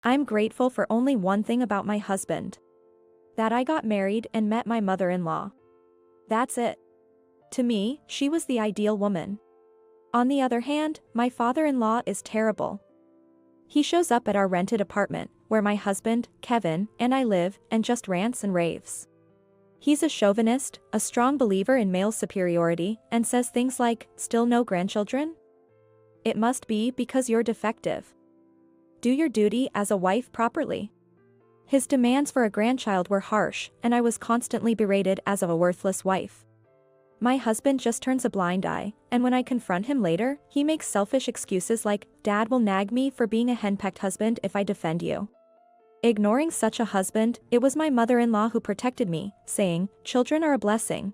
I'm grateful for only one thing about my husband. That I got married and met my mother-in-law. That's it. To me, she was the ideal woman. On the other hand, my father-in-law is terrible. He shows up at our rented apartment, where my husband, Kevin, and I live, and just rants and raves. He's a chauvinist, a strong believer in male superiority, and says things like, "Still no grandchildren? It must be because you're defective. Do your duty as a wife properly." His demands for a grandchild were harsh, and I was constantly berated as a worthless wife. My husband just turns a blind eye, and when I confront him later, he makes selfish excuses like, "Dad will nag me for being a henpecked husband if I defend you." Ignoring such a husband, it was my mother-in-law who protected me, saying, "Children are a blessing."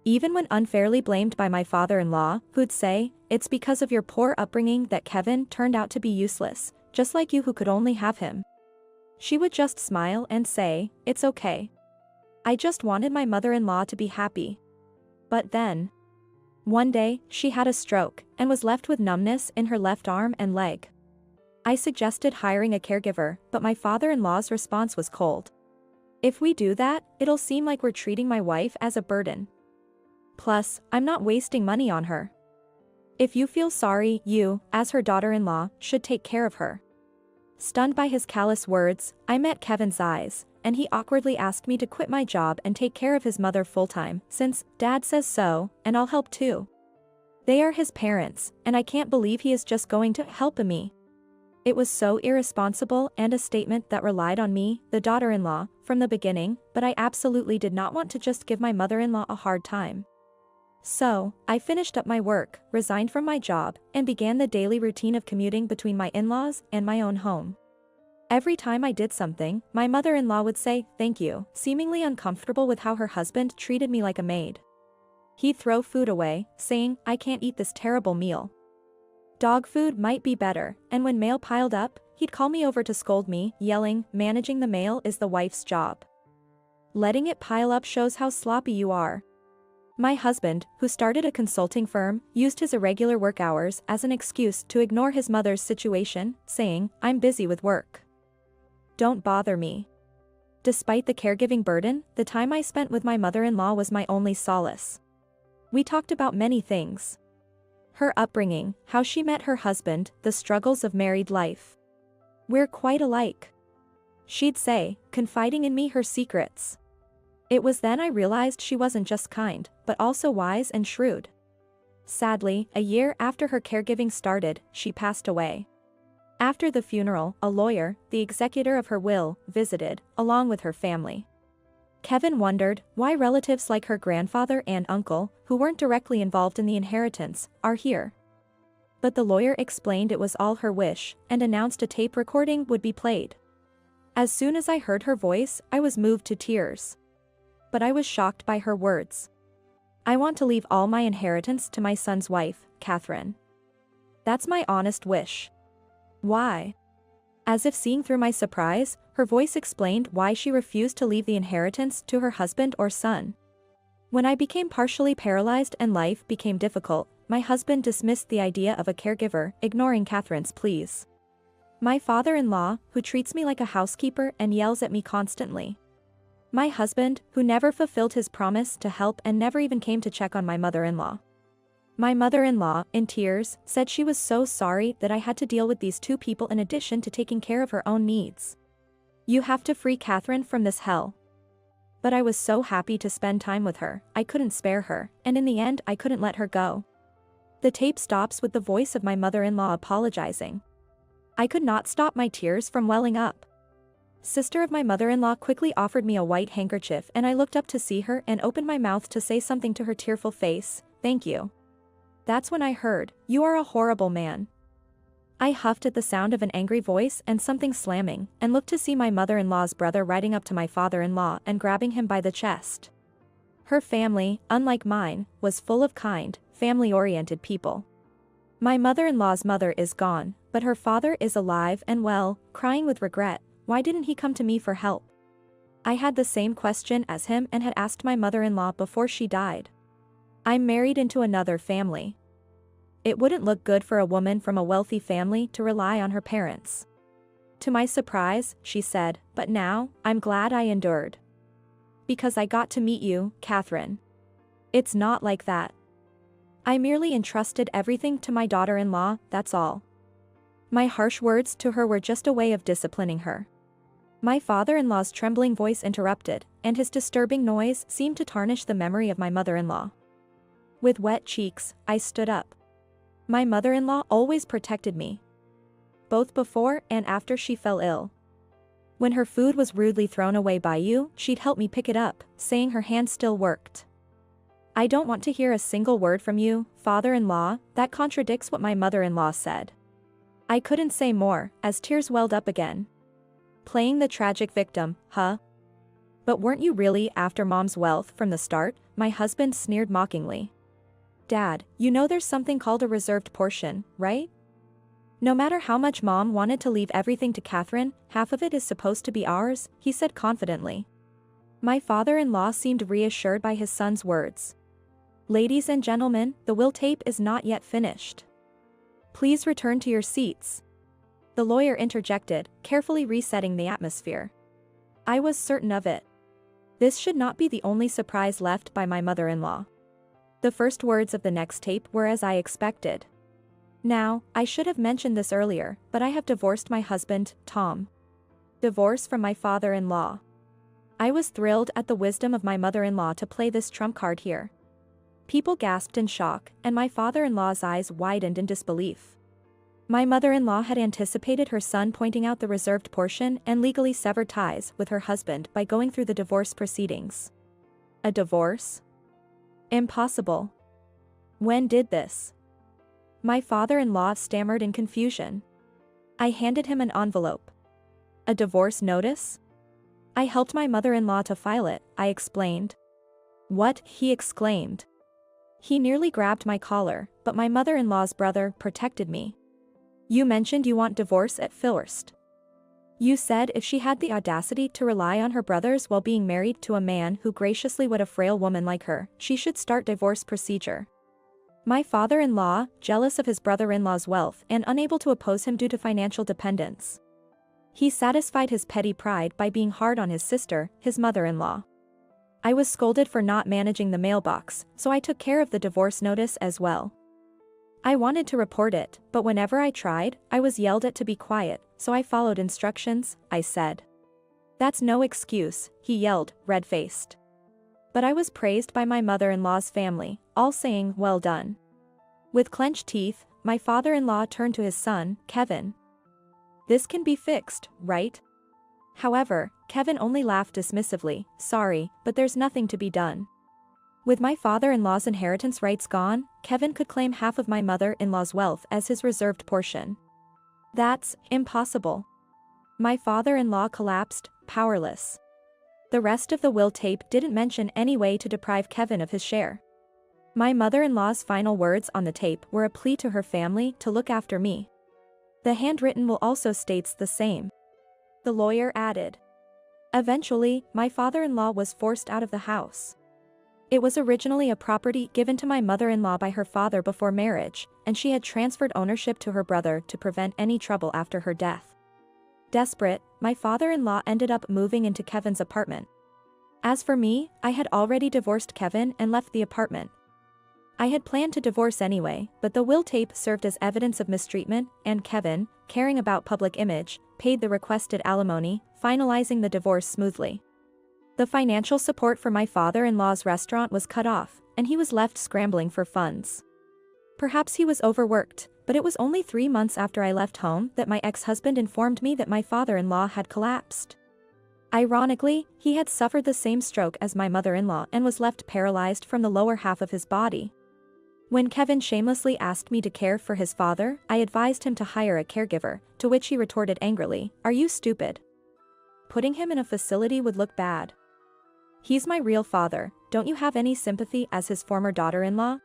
Even when unfairly blamed by my father-in-law, who'd say, "It's because of your poor upbringing that Kevin turned out to be useless, just like you who could only have him," she would just smile and say, "It's okay." I just wanted my mother-in-law to be happy. But then, one day, she had a stroke, and was left with numbness in her left arm and leg. I suggested hiring a caregiver, but my father-in-law's response was cold. "If we do that, it'll seem like we're treating my wife as a burden. Plus, I'm not wasting money on her. If you feel sorry, you, as her daughter-in-law, should take care of her." Stunned by his callous words, I met Kevin's eyes, and he awkwardly asked me to quit my job and take care of his mother full-time, since Dad says so, and I'll help too. They are his parents, and I can't believe he is just going to help me. It was so irresponsible and a statement that relied on me, the daughter-in-law, from the beginning, but I absolutely did not want to just give my mother-in-law a hard time. So, I finished up my work, resigned from my job, and began the daily routine of commuting between my in-laws and my own home. Every time I did something, my mother-in-law would say, "Thank you," seemingly uncomfortable with how her husband treated me like a maid. He'd throw food away, saying, "I can't eat this terrible meal. Dog food might be better," and when mail piled up, he'd call me over to scold me, yelling, "Managing the mail is the wife's job. Letting it pile up shows how sloppy you are." My husband, who started a consulting firm, used his irregular work hours as an excuse to ignore his mother's situation, saying, "I'm busy with work. Don't bother me." Despite the caregiving burden, the time I spent with my mother-in-law was my only solace. We talked about many things. Her upbringing, how she met her husband, the struggles of married life. "We're quite alike," she'd say, confiding in me her secrets. It was then I realized she wasn't just kind, but also wise and shrewd. Sadly, a year after her caregiving started, she passed away. After the funeral, a lawyer, the executor of her will, visited, along with her family. Kevin wondered why relatives like her grandfather and uncle, who weren't directly involved in the inheritance, are here. But the lawyer explained it was all her wish, and announced a tape recording would be played. As soon as I heard her voice, I was moved to tears. But I was shocked by her words. "I want to leave all my inheritance to my son's wife, Catherine. That's my honest wish." "Why?" As if seeing through my surprise, her voice explained why she refused to leave the inheritance to her husband or son. "When I became partially paralyzed and life became difficult, my husband dismissed the idea of a caregiver, ignoring Catherine's pleas. My father-in-law, who treats me like a housekeeper and yells at me constantly. My husband, who never fulfilled his promise to help and never even came to check on my mother-in-law. My mother-in-law, in tears, said she was so sorry that I had to deal with these two people in addition to taking care of her own needs. You have to free Catherine from this hell." But I was so happy to spend time with her, I couldn't spare her, and in the end I couldn't let her go. The tape stops with the voice of my mother-in-law apologizing. I could not stop my tears from welling up. Sister of my mother-in-law quickly offered me a white handkerchief and I looked up to see her and opened my mouth to say something to her tearful face, "Thank you." That's when I heard, "You are a horrible man." I huffed at the sound of an angry voice and something slamming, and looked to see my mother-in-law's brother riding up to my father-in-law and grabbing him by the chest. Her family, unlike mine, was full of kind, family-oriented people. My mother-in-law's mother is gone, but her father is alive and well, crying with regret. Why didn't he come to me for help? I had the same question as him and had asked my mother-in-law before she died. I'm married into another family. It wouldn't look good for a woman from a wealthy family to rely on her parents. To my surprise, she said, but now, I'm glad I endured. Because I got to meet you, Catherine. It's not like that. I merely entrusted everything to my daughter-in-law, that's all. My harsh words to her were just a way of disciplining her. My father-in-law's trembling voice interrupted, and his disturbing noise seemed to tarnish the memory of my mother-in-law. With wet cheeks, I stood up. My mother-in-law always protected me, both before and after she fell ill. When her food was rudely thrown away by you, she'd help me pick it up, saying her hand still worked. I don't want to hear a single word from you, father-in-law, that contradicts what my mother-in-law said. I couldn't say more, as tears welled up again. Playing the tragic victim, huh? But weren't you really after Mom's wealth from the start? My husband sneered mockingly. Dad, you know there's something called a reserved portion, right? No matter how much Mom wanted to leave everything to Catherine, half of it is supposed to be ours, he said confidently. My father-in-law seemed reassured by his son's words. Ladies and gentlemen, the will tape is not yet finished. Please return to your seats. The lawyer interjected, carefully resetting the atmosphere. I was certain of it. This should not be the only surprise left by my mother-in-law. The first words of the next tape were as I expected. Now, I should have mentioned this earlier, but I have divorced my husband, Tom. Divorce from my father-in-law. I was thrilled at the wisdom of my mother-in-law to play this trump card here. People gasped in shock, and my father-in-law's eyes widened in disbelief. My mother-in-law had anticipated her son pointing out the reserved portion and legally severed ties with her husband by going through the divorce proceedings. A divorce? Impossible. When did this? My father-in-law stammered in confusion. I handed him an envelope. A divorce notice? I helped my mother-in-law to file it, I explained. What? He exclaimed. He nearly grabbed my collar, but my mother-in-law's brother protected me. You mentioned you want divorce at first. You said if she had the audacity to rely on her brothers while being married to a man who graciously would a frail woman like her, she should start divorce procedure. My father-in-law, jealous of his brother-in-law's wealth and unable to oppose him due to financial dependence. He satisfied his petty pride by being hard on his sister, his mother-in-law. I was scolded for not managing the mailbox, so I took care of the divorce notice as well. I wanted to report it, but whenever I tried, I was yelled at to be quiet, so I followed instructions, I said. That's no excuse, he yelled, red-faced. But I was praised by my mother-in-law's family, all saying, well done. With clenched teeth, my father-in-law turned to his son, Kevin. This can be fixed, right? However, Kevin only laughed dismissively, sorry, but there's nothing to be done. With my father-in-law's inheritance rights gone, Kevin could claim half of my mother-in-law's wealth as his reserved portion. That's impossible. My father-in-law collapsed, powerless. The rest of the will tape didn't mention any way to deprive Kevin of his share. My mother-in-law's final words on the tape were a plea to her family to look after me. The handwritten will also states the same. The lawyer added. Eventually, my father-in-law was forced out of the house. It was originally a property given to my mother-in-law by her father before marriage, and she had transferred ownership to her brother to prevent any trouble after her death. Desperate, my father-in-law ended up moving into Kevin's apartment. As for me, I had already divorced Kevin and left the apartment. I had planned to divorce anyway, but the will tape served as evidence of mistreatment, and Kevin, caring about public image, paid the requested alimony, finalizing the divorce smoothly. The financial support for my father-in-law's restaurant was cut off, and he was left scrambling for funds. Perhaps he was overworked, but it was only 3 months after I left home that my ex-husband informed me that my father-in-law had collapsed. Ironically, he had suffered the same stroke as my mother-in-law and was left paralyzed from the lower half of his body. When Kevin shamelessly asked me to care for his father, I advised him to hire a caregiver, to which he retorted angrily, "Are you stupid? Putting him in a facility would look bad. He's my real father, don't you have any sympathy as his former daughter-in-law?"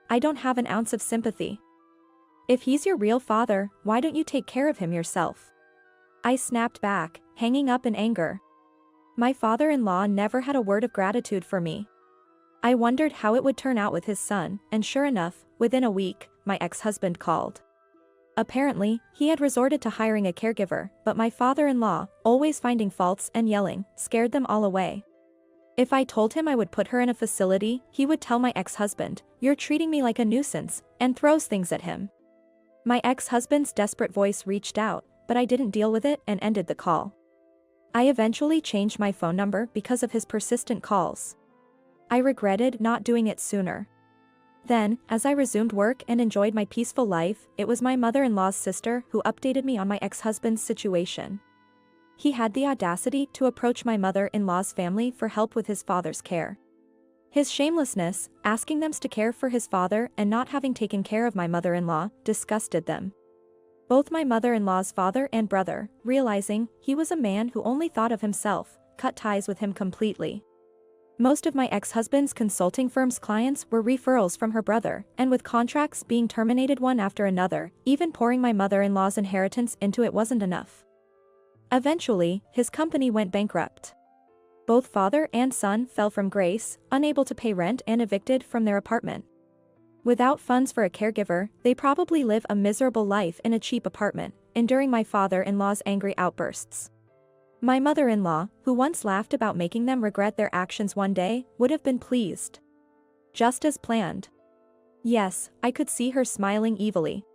I don't have an ounce of sympathy. If he's your real father, why don't you take care of him yourself? I snapped back, hanging up in anger. My father-in-law never had a word of gratitude for me. I wondered how it would turn out with his son, and sure enough, within a week, my ex-husband called. Apparently, he had resorted to hiring a caregiver, but my father-in-law, always finding faults and yelling, scared them all away. If I told him I would put her in a facility, he would tell my ex-husband, "You're treating me like a nuisance," and throws things at him. My ex-husband's desperate voice reached out, but I didn't deal with it and ended the call. I eventually changed my phone number because of his persistent calls. I regretted not doing it sooner. Then, as I resumed work and enjoyed my peaceful life, it was my mother-in-law's sister who updated me on my ex-husband's situation. He had the audacity to approach my mother-in-law's family for help with his father's care. His shamelessness, asking them to care for his father and not having taken care of my mother-in-law, disgusted them. Both my mother-in-law's father and brother, realizing he was a man who only thought of himself, cut ties with him completely. Most of my ex-husband's consulting firm's clients were referrals from her brother, and with contracts being terminated one after another, even pouring my mother-in-law's inheritance into it wasn't enough. Eventually, his company went bankrupt. Both father and son fell from grace, unable to pay rent and evicted from their apartment. Without funds for a caregiver, they probably live a miserable life in a cheap apartment, enduring my father-in-law's angry outbursts. My mother-in-law, who once laughed about making them regret their actions one day, would have been pleased. Just as planned. Yes, I could see her smiling evilly.